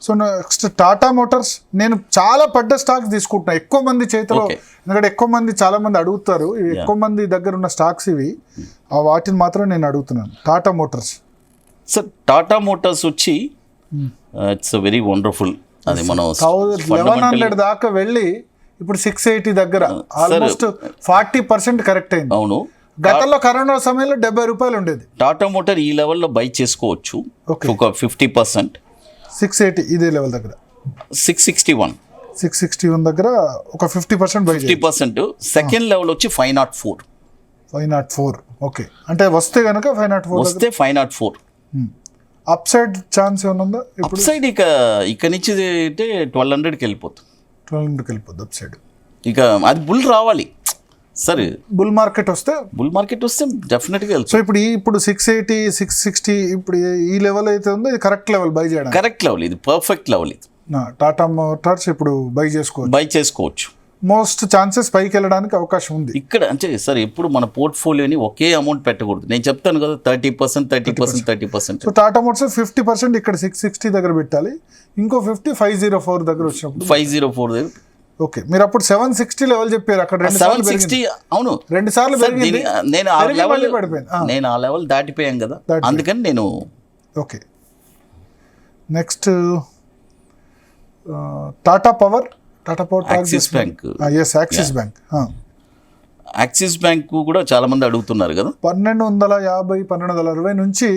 Speaker 1: So next Tata Motors. నేను చాలా పడ్డ స్టాక్స్ తీసుకుంటున్నా ఎక్కువ మంది చేతిలో, ఎందుకంటే ఎక్కువ మంది చాలా మంది అడుగుతారు. ఇవి ఎక్కువ మంది దగ్గర ఉన్న స్టాక్స్ ఇవి, వాటిని మాత్రం నేను అడుగుతున్నాను. Tata Motors
Speaker 2: sir, Tata Motors వచ్చి ఇట్స్ వెరీ వండర్ఫుల్. అది మనం
Speaker 1: 1100 దాకా వెళ్ళి ఇప్పుడు 680 దగ్గర ఆల్మోస్ట్ 40% కరెక్ట్ అయింది.
Speaker 2: అవును,
Speaker 1: గతంలో కరోనా సమయంలో 70 రూపాయలు ఉండేది.
Speaker 2: టాటా మోటార్ ఈ లెవెల్లో బై చేసుకోవచ్చు. ఒక 50%.
Speaker 1: 680 ఇదే లెవెల్ దగ్గర
Speaker 2: 661
Speaker 1: దగ్గర ఒక 50% బై
Speaker 2: 50%. సెకండ్ లెవెల్ వచ్చి 504.
Speaker 1: ఓకే, అంటే వస్తే కనుక 504
Speaker 2: వస్తే 504.
Speaker 1: అప్ సైడ్ ఛాన్స్ ఏమైనా ఉందా?
Speaker 2: అప్ సైడ్ ఇక నుంచి అయితే 1200కి వెళ్ళిపోతుంది.
Speaker 1: 1200కి వెళ్ళిపోద్ది అప్ సైడ్.
Speaker 2: ఇక అది బుల్ రావాలి. సరే
Speaker 1: బుల్ మార్కెట్ వస్తే
Speaker 2: బుల్ మార్కెట్ వస్తే డెఫినెట్గా వెళ్తాం.
Speaker 1: సో ఇప్పుడు 680 660 ఇప్పుడు ఈ లెవెల్ అయితే ఉందో ఇది కరెక్ట్ లెవెల్ బై చేయడం.
Speaker 2: కరెక్ట్ లెవెల్ ఇది, పర్ఫెక్ట్ లెవెల్ ఇది.
Speaker 1: టాటా మోటార్స్ ఇప్పుడు బై
Speaker 2: చేసుకోవచ్చు.
Speaker 1: మోస్ట్ ఛాన్సెస్ పైకి వెళ్ళడానికి అవకాశం ఉంది
Speaker 2: ఇక్కడ. అంటే సార్ ఎప్పుడు మన పోర్ట్ఫోలియోని ఒకే అమౌంట్ పెట్టకూడదు. నేను చెప్తాను కదా 30%.
Speaker 1: సో టాటా మోటార్స్ 50% ఇక్కడ 660 దగ్గర పెట్టాలి, ఇంకో 50 504 దగ్గర వచ్చినప్పుడు
Speaker 2: 504 దగ్గర.
Speaker 1: ఓకే, మీరు అప్పుడు 760 లెవెల్ చెప్పారు, అక్కడ
Speaker 2: 760. అవును,
Speaker 1: 2 సార్లు పెరిగింది.
Speaker 2: నేను ఆ లెవెల్ దాటిపోయాం కదా, అందుకని నేను.
Speaker 1: Okay, next Tata power
Speaker 2: axis bank.
Speaker 1: Axis bank.
Speaker 2: Axis bank కూడా చాలా మంది అడుగుతున్నారు కదా.
Speaker 1: 1250 1260 నుంచి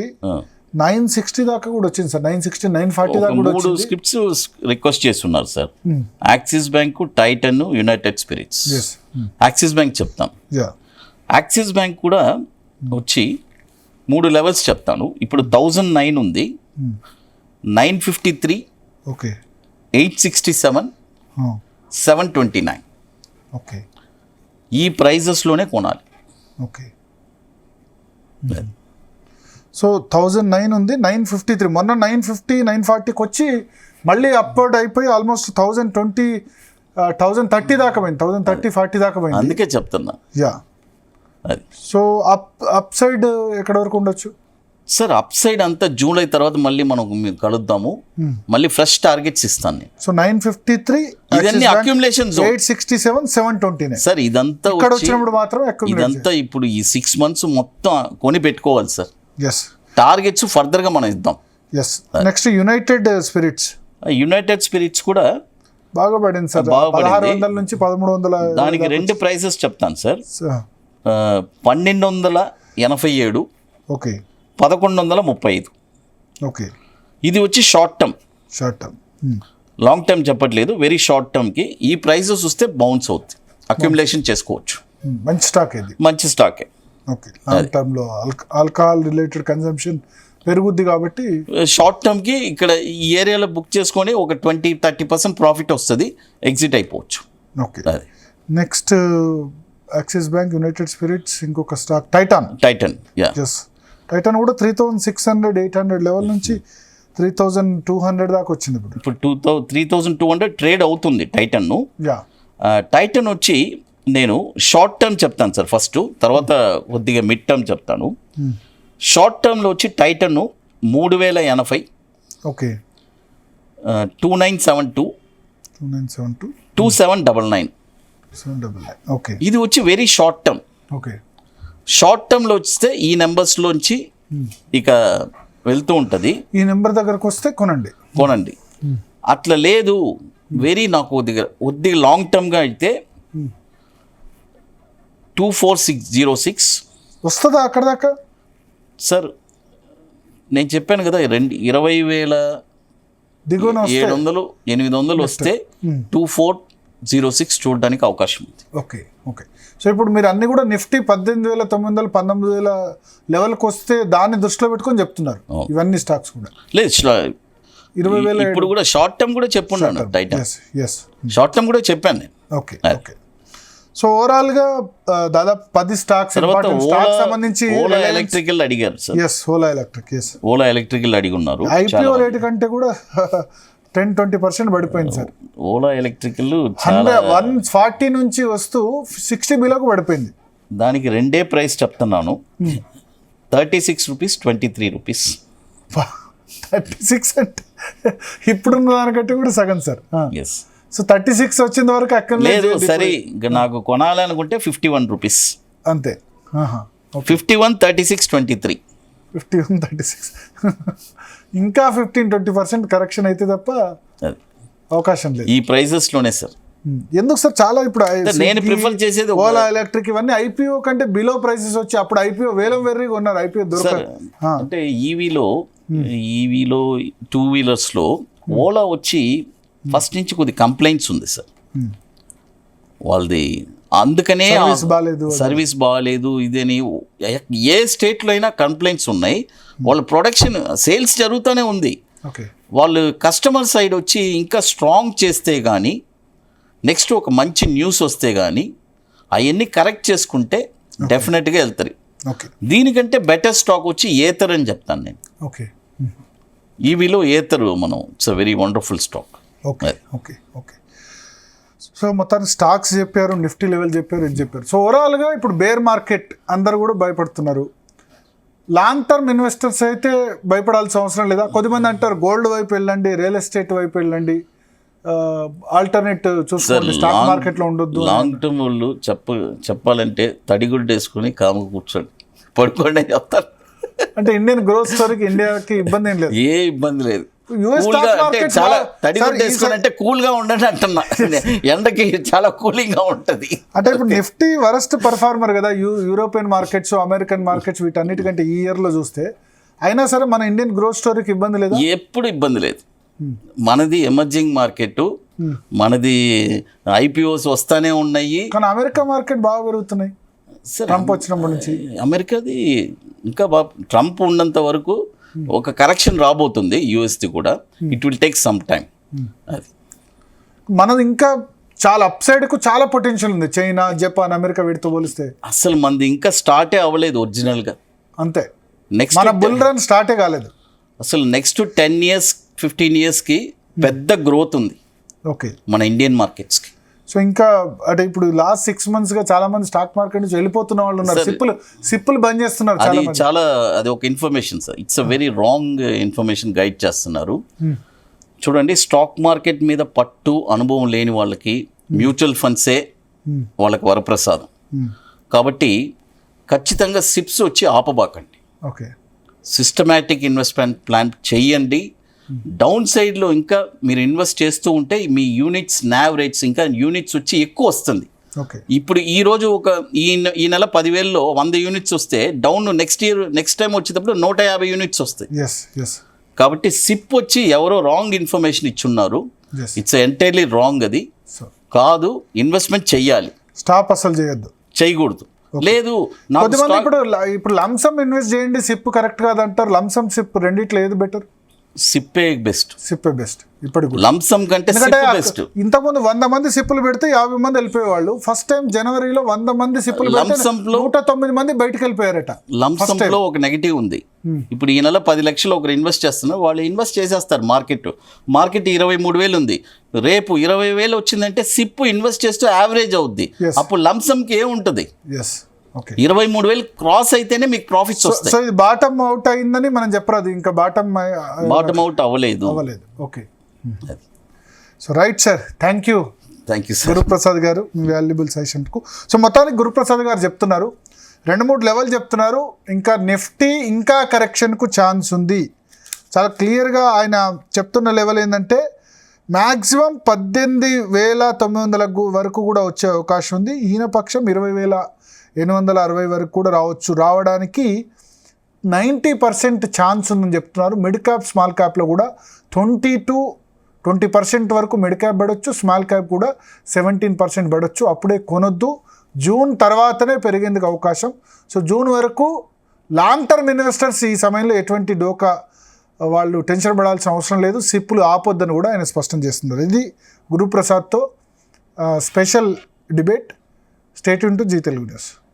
Speaker 1: 960 దాకా కూడా వచ్చింది సార్. 960 940 దాకా కూడా
Speaker 2: 3 స్క్రిప్ట్స్ రిక్వెస్ట్ చేస్తున్నారు sir. Axis bank, Titan, United spirits. Axis bank చెప్తాం. యాక్సిస్ బ్యాంక్ కూడా వచ్చి 3 లెవెల్స్ చెప్తాను. ఇప్పుడు 1009 ఉంది, 953,
Speaker 1: ఓకే,
Speaker 2: 867, 729.
Speaker 1: ఓకే,
Speaker 2: ఈ ప్రైజెస్లోనే కొనాలి.
Speaker 1: ఓకే, సో 1009 ఉంది, 953 మొన్న 950 940కి వచ్చి మళ్ళీ అప్వర్డ్ అయిపోయి ఆల్మోస్ట్ 1030 దాకా పోయింది, 1030-40 దాకా పోయింది.
Speaker 2: అందుకే చెప్తున్నా.
Speaker 1: యా,
Speaker 2: అది.
Speaker 1: సో అప్ సైడ్ ఎక్కడ వరకు ఉండొచ్చు
Speaker 2: సార్? అప్ సైడ్ అంతా జూలై తర్వాత మళ్ళీ మనం కలుద్దాము, మళ్ళీ ఫ్రెష్ టార్గెట్స్ ఇస్తాను నేను.
Speaker 1: సో 953
Speaker 2: ఇవన్నీ అక్యుములేషన్ జోన్.
Speaker 1: 867 729
Speaker 2: సార్ ఇదంతా
Speaker 1: ఇక్కడ వచ్చినప్పుడు మాత్రం
Speaker 2: ఇదంతా ఇప్పుడు ఈ 6 months మొత్తం కొని పెట్టుకోవాలి సార్.
Speaker 1: ఎస్,
Speaker 2: టార్గెట్స్ ఫర్దర్ గా మనం ఇద్దాం.
Speaker 1: Yes, next United Spirits.
Speaker 2: United Spirits కూడా
Speaker 1: బాగా పడింది సార్, 1600 నుంచి 1300.
Speaker 2: దానికి 2 ప్రైసెస్ చెప్తాను సార్. 1287,
Speaker 1: ఓకే,
Speaker 2: 1135.
Speaker 1: ఓకే,
Speaker 2: ఇది వచ్చి షార్ట్ టర్మ్. లాంగ్ టర్మ్ చెప్పట్లేదు, వెరీ షార్ట్ టర్మ్కి ఈ ప్రైజెస్ వస్తే బౌన్స్ అవుతుంది, అక్యుములేషన్ చేసుకోవచ్చు.
Speaker 1: మంచి స్టాక్ ఇది,
Speaker 2: మంచి స్టాకే.
Speaker 1: ఓకే, లాంగ్ టర్మ్లో ఆల్కహాల్ రిలేటెడ్ కన్సంప్షన్ పెరుగుద్ది కాబట్టి
Speaker 2: షార్ట్ టర్మ్కి ఇక్కడ ఈ ఏరియాలో బుక్ చేసుకొని ఒక 20-30% ప్రాఫిట్ వస్తుంది, ఎగ్జిట్ అయిపోవచ్చు.
Speaker 1: Okay, next axis bank, United spirits, ఇంకొక స్టాక్ టైటాన్. ఎస్, టైటాన్ కూడా 3600-800 లెవెల్ నుంచి 3200 దాకా వచ్చింది.
Speaker 2: ఇప్పుడు 3200 ట్రేడ్ అవుతుంది టైటన్. టైటన్ వచ్చి నేను షార్ట్ టర్మ్ చెప్తాను సార్ ఫస్ట్, తర్వాత కొద్దిగా మిడ్ టర్మ్ చెప్తాను. షార్ట్ టర్మ్లో వచ్చి టైటన్ 3080,
Speaker 1: ఓకే,
Speaker 2: 2972, 2799.
Speaker 1: ఓకే,
Speaker 2: ఇది వచ్చి very short term.
Speaker 1: Okay,
Speaker 2: short టర్మ్లో వస్తే ఈ నెంబర్స్లోంచి ఇక వెళ్తూ ఉంటుంది.
Speaker 1: ఈ నెంబర్ దగ్గరకు వస్తే కొనండి.
Speaker 2: అట్లా లేదు, వెరీ నాకు కొద్దిగా లాంగ్ టర్మ్గా అయితే 24606
Speaker 1: వస్తుందా అక్కడ దాకా
Speaker 2: సార్? నేను చెప్పాను కదా 20,700-800 వస్తే 2406 చూడడానికి అవకాశం ఉంది.
Speaker 1: Okay, okay. సో ఇప్పుడు మీరు అన్ని కూడా నిఫ్టీ 18,900 19,000 లెవెల్కి వస్తే దాన్ని దృష్టిలో పెట్టుకొని చెప్తున్నారు ఇవన్నీ స్టాక్స్ కూడా.
Speaker 2: లేదు, 20,000 ఇప్పుడు కూడా షార్ట్ టర్మ్ కూడా చెప్పున్నాను. టైటన్ షార్ట్ టర్మ్ కూడా చెప్పాను నేను.
Speaker 1: Okay, okay. సో ఓవరాల్ గా దాదాపు 10 స్టాక్స్ సంబంధించి
Speaker 2: ఓలా ఎలక్ట్రికల్ అడిగారు సార్. ఓలా ఎలక్ట్రికల్ అడిగి ఉన్నారు.
Speaker 1: ఐపీఓ రేట్ కంటే కూడా 10-20% పడిపోయింది సార్.
Speaker 2: ఓలా ఎలక్ట్రికల్
Speaker 1: 140 నుంచి వస్తూ 60 బిలోకి పడిపోయింది.
Speaker 2: దానికి 2 ప్రైస్ చెప్తున్నాను, 36 రూపీస్, 23 రూపీస్.
Speaker 1: 36 అంటే ఇప్పుడున్న దానికంటే కూడా సగం సార్.
Speaker 2: ఎస్.
Speaker 1: సో 36 వచ్చిన వరకు అక్కడ
Speaker 2: లేదు. సరే, నాకు కొనాలనుకుంటే 51 రూపీస్
Speaker 1: అంతే.
Speaker 2: 51, 36, 23.
Speaker 1: 51, 36 ఇంకా 15-20% కరెక్షన్ అయితే తప్ప అవకాశం లేదు
Speaker 2: ఈ ప్రైజెస్ లోనే సార్.
Speaker 1: ఎందుకు సార్? చాలా ఇప్పుడు
Speaker 2: నేను ప్రిఫర్ చేసేది
Speaker 1: ఓలా ఎలక్ట్రిక్ ఇవన్నీ ఐపీఓ కంటే బిలో ప్రైసెస్ వచ్చి అప్పుడు ఐపీఓ వేరీగా ఉన్నారు. ఐపీఓ దొరకదు.
Speaker 2: అంటే ఈవీలో 2 వీలర్స్లో ఓలా వచ్చి ఫస్ట్ నుంచి కొద్ది కంప్లైంట్స్ ఉంది సార్ వాళ్ళది. అందుకనే సర్వీస్ బాగాలేదు ఇదని ఏ స్టేట్లో అయినా కంప్లైంట్స్ ఉన్నాయి. వాళ్ళ ప్రొడక్షన్ సేల్స్ జరుగుతూనే ఉంది. వాళ్ళు కస్టమర్ సైడ్ వచ్చి ఇంకా స్ట్రాంగ్ చేస్తే కానీ, నెక్స్ట్ ఒక మంచి న్యూస్ వస్తే కానీ అవన్నీ కరెక్ట్ చేసుకుంటే డెఫినెట్గా వెళ్తారు.
Speaker 1: ఓకే
Speaker 2: దీనికంటే బెటర్ స్టాక్ వచ్చి ఏతర్ అని చెప్తాను నేను.
Speaker 1: ఓకే
Speaker 2: ఈవీలో ఏతర్ మనం it's a very wonderful stock.
Speaker 1: Okay okay okay so మొత్తానికి స్టాక్స్ చెప్పారు, నిఫ్టీ లెవెల్ చెప్పారు, ఇది చెప్పారు. సో ఓవరాల్గా ఇప్పుడు బేర్ మార్కెట్ అందరూ కూడా భయపడుతున్నారు. లాంగ్ టర్మ్ ఇన్వెస్టర్స్ అయితే భయపడాల్సిన అవసరం లేదా? కొద్దిమంది అంటారు గోల్డ్ వైపు వెళ్ళండి, రియల్ ఎస్టేట్ వైపు వెళ్ళండి, ఆల్టర్నేట్ చూసుకోండి, స్టాక్ మార్కెట్లో ఉండొద్దు.
Speaker 2: లాంగ్ టర్మ్ వాళ్ళు చెప్పాలంటే తడిగుడ్డు వేసుకుని కాము కూర్చోండి, పడుకోండి అని చెప్తారు.
Speaker 1: అంటే ఇండియన్ గ్రోత్ స్టోరీకి ఇండియాకి ఇబ్బంది ఏం లేదు,
Speaker 2: ఏ ఇబ్బంది లేదు.
Speaker 1: యుఎస్
Speaker 2: Cool గా
Speaker 1: స్టాక్
Speaker 2: అంటే
Speaker 1: మార్కెట్
Speaker 2: చాలా తడిగుడ్డు వేసుకుని అంటే కూల్గా ఉండండి అంటున్నా. ఎండకి చాలా కూలింగ్గా ఉంటుంది.
Speaker 1: అంటే ఇప్పుడు నిఫ్టీ వరస్ట్ పర్ఫార్మర్ కదా, యూరోపియన్ మార్కెట్స్, అమెరికన్ మార్కెట్స్ వీటన్నిటికంటే ఈ ఇయర్లో చూస్తే. అయినా సరే మన ఇండియన్ గ్రోత్ స్టోరీకి ఇబ్బంది లేదా?
Speaker 2: ఎప్పుడు ఇబ్బంది లేదు. మనది ఎమర్జింగ్ మార్కెట్, మనది ఐపీఓస్ వస్తానే ఉన్నాయి.
Speaker 1: కానీ అమెరికా మార్కెట్ బాగా పెరుగుతున్నాయి
Speaker 2: సరే,
Speaker 1: ట్రంప్ వచ్చినప్పటి నుంచి.
Speaker 2: అమెరికాది ఇంకా ట్రంప్ ఉన్నంత వరకు ఒక కరెక్షన్ రాబోతుంది. యూఎస్ది కూడా it will take some time. అది
Speaker 1: మనది ఇంకా చాలా అప్ సైడ్కు చాలా పొటెన్షియల్ ఉంది, చైనా, జపాన్, అమెరికా వీటితో పోలిస్తే.
Speaker 2: అసలు మనది ఇంకా స్టార్టే అవ్వలేదు ఒరిజినల్గా.
Speaker 1: అంతే,
Speaker 2: నెక్స్ట్
Speaker 1: మన బుల్ రన్ స్టార్టే కాలేదు.
Speaker 2: అసలు నెక్స్ట్ 10 years 15 yearsకి పెద్ద గ్రోత్ ఉంది
Speaker 1: ఓకే
Speaker 2: మన ఇండియన్ మార్కెట్స్కి.
Speaker 1: సో ఇంకా అంటే ఇప్పుడు లాస్ట్ 6 monthsగా చాలా మంది స్టాక్ మార్కెట్ నుంచి వెళ్ళిపోతున్న వాళ్ళు ఉన్నారు, సిప్పులు బంద్ చేస్తున్నారు చాలా
Speaker 2: అది
Speaker 1: మంది.
Speaker 2: అది ఒక information sir, it's a very wrong information guide చేస్తున్నారు. చూడండి, స్టాక్ మార్కెట్ మీద పట్టు అనుభవం లేని వాళ్ళకి మ్యూచువల్ ఫండ్సే వాళ్ళకి వరప్రసాదం. కాబట్టి ఖచ్చితంగా సిప్స్ వచ్చి ఆపబాకండి,
Speaker 1: ఓకే
Speaker 2: సిస్టమాటిక్ ఇన్వెస్ట్మెంట్ ప్లాన్ చెయ్యండి. డౌన్ సైడ్లో ఇంకా మీరు ఇన్వెస్ట్ చేస్తూ ఉంటే మీ యూనిట్స్ నావ్ రేట్స్ ఇంకా యూనిట్స్ వచ్చి ఎక్కువ వస్తుంది.
Speaker 1: ఓకే
Speaker 2: ఇప్పుడు ఈరోజు ఈ నెల 10,000లో 100 యూనిట్స్ వస్తే డౌన్ నెక్స్ట్ టైం వచ్చేటప్పుడు 150 యూనిట్స్ వస్తాయి.
Speaker 1: ఎస్ ఎస్
Speaker 2: కాబట్టి సిప్ వచ్చి ఎవరో రాంగ్ ఇన్ఫర్మేషన్ ఇచ్చున్నారు.
Speaker 1: Yes
Speaker 2: it's entirely wrong. అది
Speaker 1: సో
Speaker 2: కాదు, ఇన్వెస్ట్మెంట్ చెయ్యాలి,
Speaker 1: స్టాప్ అసలు చేయొద్దు,
Speaker 2: చేయకూడదు. లేదు నాకు
Speaker 1: కొద్దిమంది ఇప్పుడు లంసమ్ ఇన్వెస్ట్ చేయండి, సిప్ కరెక్ట్ కాదంటారు. లంసమ్ సిప్ రెండిట్లో ఏది బెటర్?
Speaker 2: సిప్పే బెస్ట్.
Speaker 1: సిప్పే బెస్ట్ ఇప్పటికి కూడా.
Speaker 2: లంసమ్ కంటే
Speaker 1: ఎందుకంటే
Speaker 2: సిప్ బెస్ట్.
Speaker 1: ఇంతకుముందు 100 మంది సిప్పులు పెడితే 50 మంది వెళ్ళిపోయేవాళ్ళు. ఫస్ట్ టైం జనవరిలో 100 మంది సిప్పులు పెడితే
Speaker 2: లంసంలో
Speaker 1: 109 మంది బయటకు వెళ్ళిపోయారట.
Speaker 2: లంసంలో ఒక నెగిటివ్ ఉంది. ఇప్పుడు ఈ నెల 10 లక్షలు ఒకరు ఇన్వెస్ట్ చేస్తున్నారు, వాళ్ళు ఇన్వెస్ట్ చేసేస్తారు. మార్కెట్ 23,000 ఉంది, రేపు 20,000 వచ్చిందంటే సిప్ ఇన్వెస్ట్ చేస్తూ యావరేజ్ అవుద్ది.
Speaker 1: Yes.
Speaker 2: అప్పుడు లంసంకి ఏముంటుంది?
Speaker 1: ఎస్ ఓకే
Speaker 2: 23,000 క్రాస్ అయితేనే మీకు ప్రాఫిట్స్ వస్తాయి.
Speaker 1: సో ఇది బాటమ్ అవుట్ అయిందని మనం చెప్పరాదు, ఇంకా బాటమ్
Speaker 2: బాటమ్ అవుట్ అవ్వలేదు.
Speaker 1: అవ్వలేదు. Okay so right sir, thank you
Speaker 2: thank you sir.
Speaker 1: Guruprasad గారు, మీ వాల్యుబుల్ సజెషన్కు. సో మొత్తానికి గురుప్రసాద్ గారు చెప్తున్నారు 2-3 లెవెల్ చెప్తున్నారు. ఇంకా నిఫ్టీ ఇంకా కరెక్షన్కు ఛాన్స్ ఉంది. చాలా క్లియర్గా ఆయన చెప్తున్న లెవెల్ ఏంటంటే మ్యాక్సిమం 18,900 వరకు కూడా వచ్చే అవకాశం ఉంది. ఈయనపక్షం 20,860 వరకు కూడా రావడానికి 90% ఛాన్స్ ఉందని చెప్తున్నారు. మిడ్ క్యాప్, స్మాల్ క్యాప్లో కూడా 20% వరకు మిడ్ క్యాప్ పడవచ్చు, స్మాల్ క్యాప్ కూడా 17% పడవచ్చు. అప్పుడే కొనొద్దు, జూన్ తర్వాతనే పెరిగేందుకు అవకాశం. సో జూన్ వరకు లాంగ్ టర్మ్ ఇన్వెస్టర్స్ ఈ సమయంలో ఎటువంటి డోకా వాళ్ళు టెన్షన్ పడాల్సిన అవసరం లేదు, సిప్పులు ఆపొద్దని కూడా ఆయన స్పష్టం చేస్తున్నారు. ఇది గురుప్రసాద్తో special debate. Stay tune to Zee Telugu news.